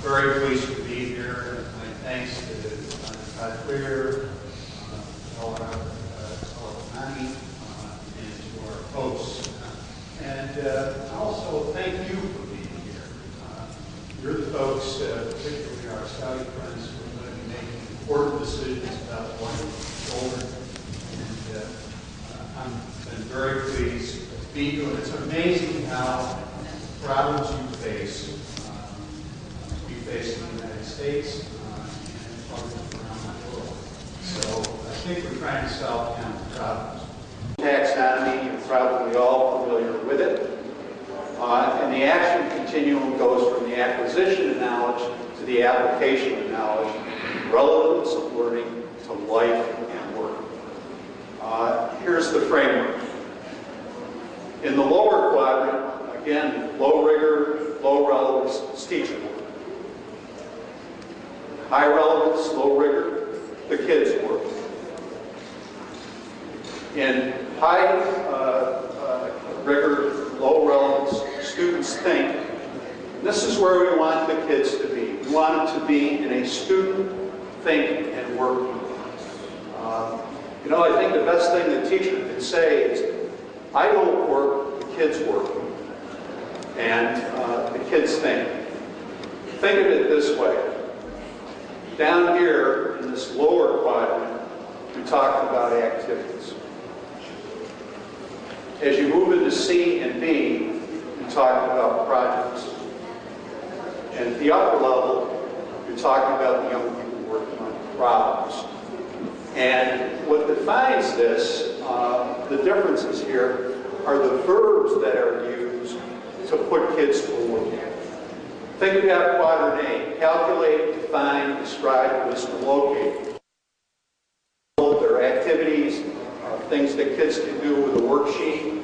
very pleased to be here. My thanks to Kebir, and to our hosts. And also thank you for being here. You're the folks, particularly our Saudi friends, who are going to be making important decisions about life children. And I've been very pleased to be here. It's amazing how problems you face, we face in the United States and problems around the world. So I think we're trying to solve common problems. Taxonomy, you're probably all familiar with it. And the action continuum goes from the acquisition of knowledge to the application of knowledge, relevance of learning to life and work. Here's the framework. In the lower quadrant, again, low rigor, low relevance, it's teachable. High relevance, low rigor, the kids' work. In high rigor, low relevance, students think. And this is where we want the kids to be. We want them to be in a student think and work mode. You know, I think the best thing the teacher can say is, I don't work, the kids work. And the kids think. Think of it this way. Down here in this lower quadrant, we talked about activities. As you move into C and B, we talked about projects. And at the upper level, you're talking about the young people working on problems. And what defines this, the differences here, are the verbs that are used to put kids to work. Think about quadrant A: calculate, define, describe, list, and locate. Their activities, things that kids can do with a worksheet.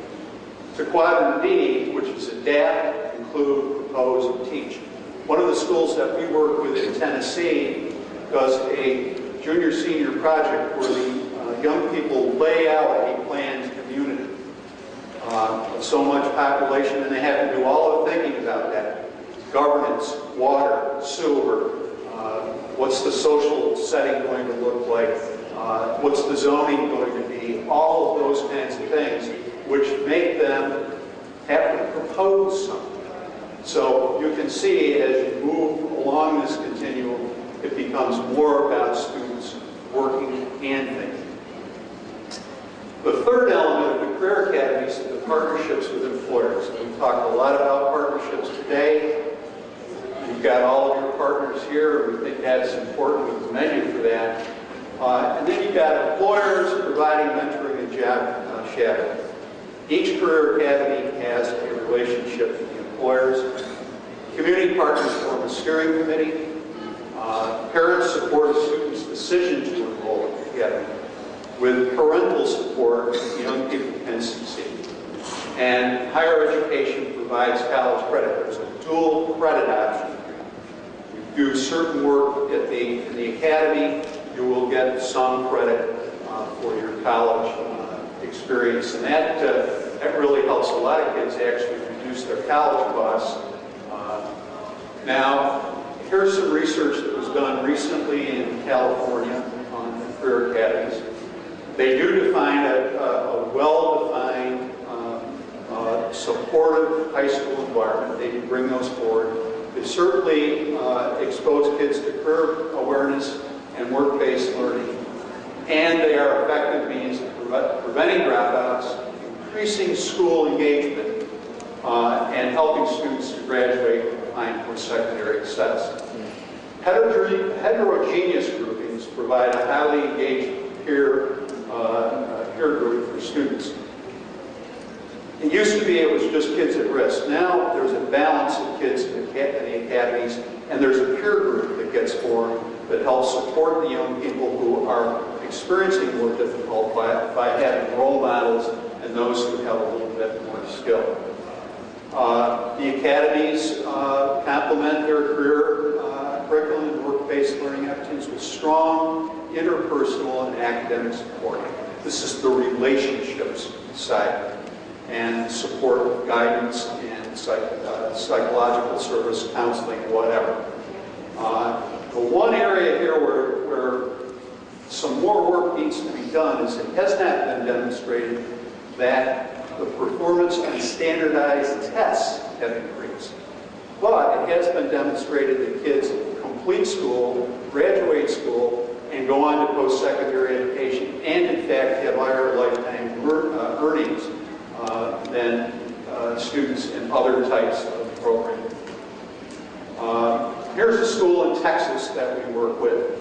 To quadrant B, which is adapt, include, propose, and teach. One of the schools that we work with in Tennessee does a junior-senior project where the young people lay out a planned community. So much population, and they have to do all the thinking about that. Governance, water, sewer, what's the social setting going to look like, what's the zoning going to be, all of those kinds of things, which make them have to propose something. So you can see as you move along this continuum, it becomes more about students working and thinking. The third element of the Career Academies is the partnerships with employers. We've talked a lot about partnerships today. You've got all of your partners here. We think that's important with the menu for that. And then you've got employers providing mentoring and job shadowing. Each Career Academy has a relationship with the employers. Community partners form a steering committee. Parents support a student's decision to enroll in the academy. With parental support, young people can succeed. And higher education provides college credit. There's a dual credit option. You do certain work in the academy, you will get some credit for your college experience. And that really helps a lot of kids actually reduce their college costs. Now, here's some research that was done recently in California on the Career Academies. They do define a well-defined, supportive high school environment. They do bring those forward. They certainly expose kids to career awareness and work-based learning. And they are effective means of preventing dropouts, increasing school engagement, and helping students to graduate and find post-secondary success. Heterogeneous groupings provide a highly engaged peer group for students. It used to be it was just kids at risk. Now there's a balance of kids in the academies, and there's a peer group that gets formed that helps support the young people who are experiencing more difficult by having role models and those who have a little bit more skill. The academies complement their career curriculum and work-based learning activities with strong interpersonal and academic support. This is the relationships side, and support, guidance, and psychological service, counseling, whatever. one area here where some more work needs to be done is it has not been demonstrated that the performance on standardized tests have increased. But it has been demonstrated that kids complete school, graduate school, and go on to post-secondary education, and in fact have higher lifetime earnings than students in other types of programs. Here's a school in Texas that we work with.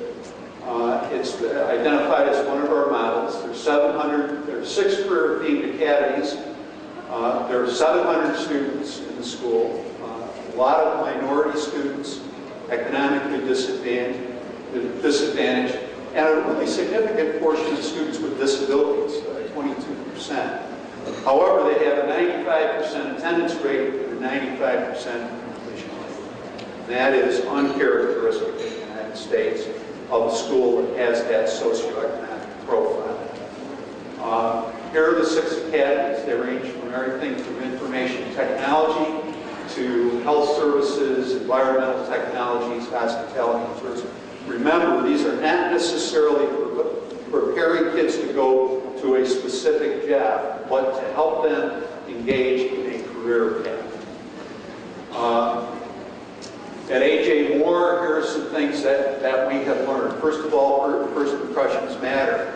It's identified as one of our models. There's 6 career-themed academies. There are 700 students in the school. A lot of minority students, economically disadvantaged, and a really significant portion of students with disabilities, 22%. However, they have a 95% attendance rate and a 95% completion rate. That is uncharacteristic in the United States of a school that has that socioeconomic profile. Here are the 6 academies. They range from everything from information technology to health services, environmental technologies, hospitality and tourism. Remember, these are not necessarily preparing kids to go to a specific job, but to help them engage in a career path. At A.J. Moore, here are some things that we have learned. First of all, first impressions matter.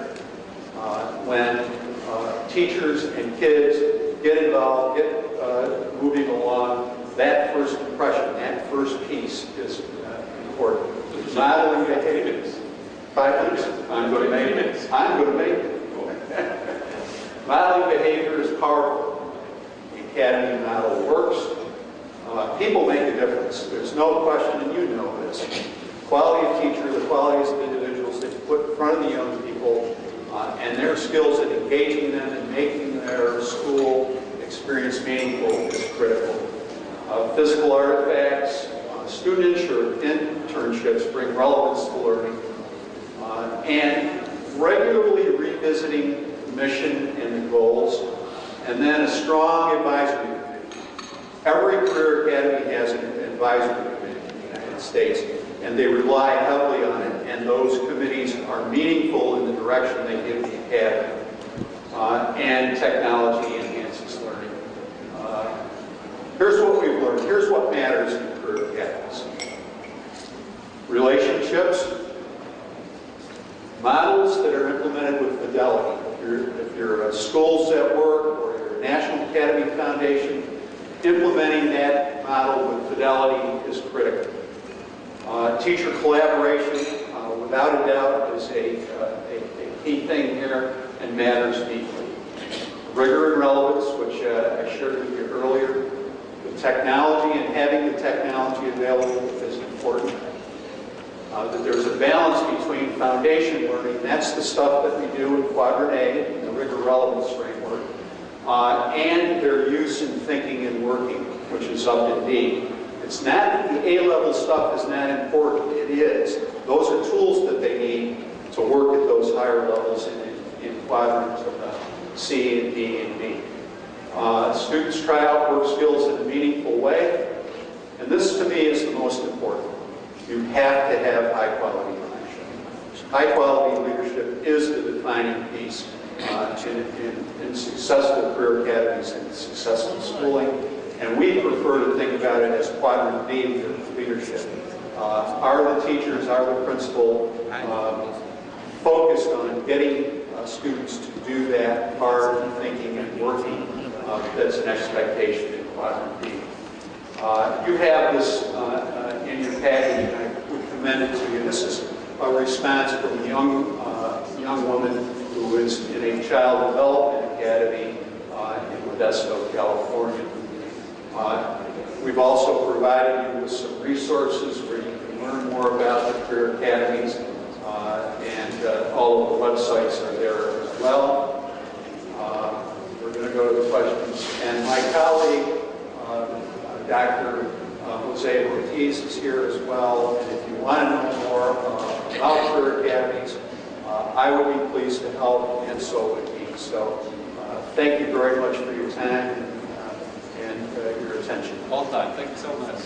When teachers and kids get involved, get moving along, that first impression, that first piece is important. Modeling behavior. 5 minutes? I'm going to make it. I'm going to make it. Modeling behavior is powerful. The academy model works. People make a difference. There's no question, and you know this. Quality of teacher, the qualities of individuals that you put in front of the young people, and their skills at engaging them and making their school experience meaningful is critical. Physical artifacts, student internships bring relevance to learning, and regularly revisiting the mission and the goals, and then a strong advisory committee. Every career academy has an advisory committee in the United States, and they rely heavily on it, and those committees are meaningful in the direction they give the academy, and technology enhances learning. Here's what we've learned. Here's what matters in career academies. Relationships, models that are implemented with fidelity. If you're schools at work or you're a National Academy Foundation, implementing that model with fidelity is critical. Teacher collaboration, without a doubt, is a key thing here and matters deeply. Rigor and relevance, which I shared with you earlier. The technology and having the technology available is important. That there's a balance between foundation learning, that's the stuff that we do in Quadrant A, in the rigor relevance framework, and their use in thinking and working, which is up in D. It's not that the A-level stuff is not important, it is. Those are tools that they need to work at those higher levels in Quadrant C and D and B. Students try out work skills in a meaningful way, and this to me is the most important. You have to have high-quality leadership. High-quality leadership is the defining piece in successful career academies and successful schooling, and we prefer to think about it as Quadrant B leadership. Are the teachers, are the principal focused on getting students to do that hard thinking and working? That's an expectation in Quadrant B. You have this in your package, and I would commend it to you. This is a response from a young woman who is in a child development academy in Modesto, California. We've also provided you with some resources where you can learn more about the career academies, and all of the websites are there as well. We're going to go to the questions, and my colleague, Dr. Jose Ortiz is here as well, and if you want to know more about career academies, I would be pleased to help, and so would he. So thank you very much for your time and your attention. All time. Thank you so much.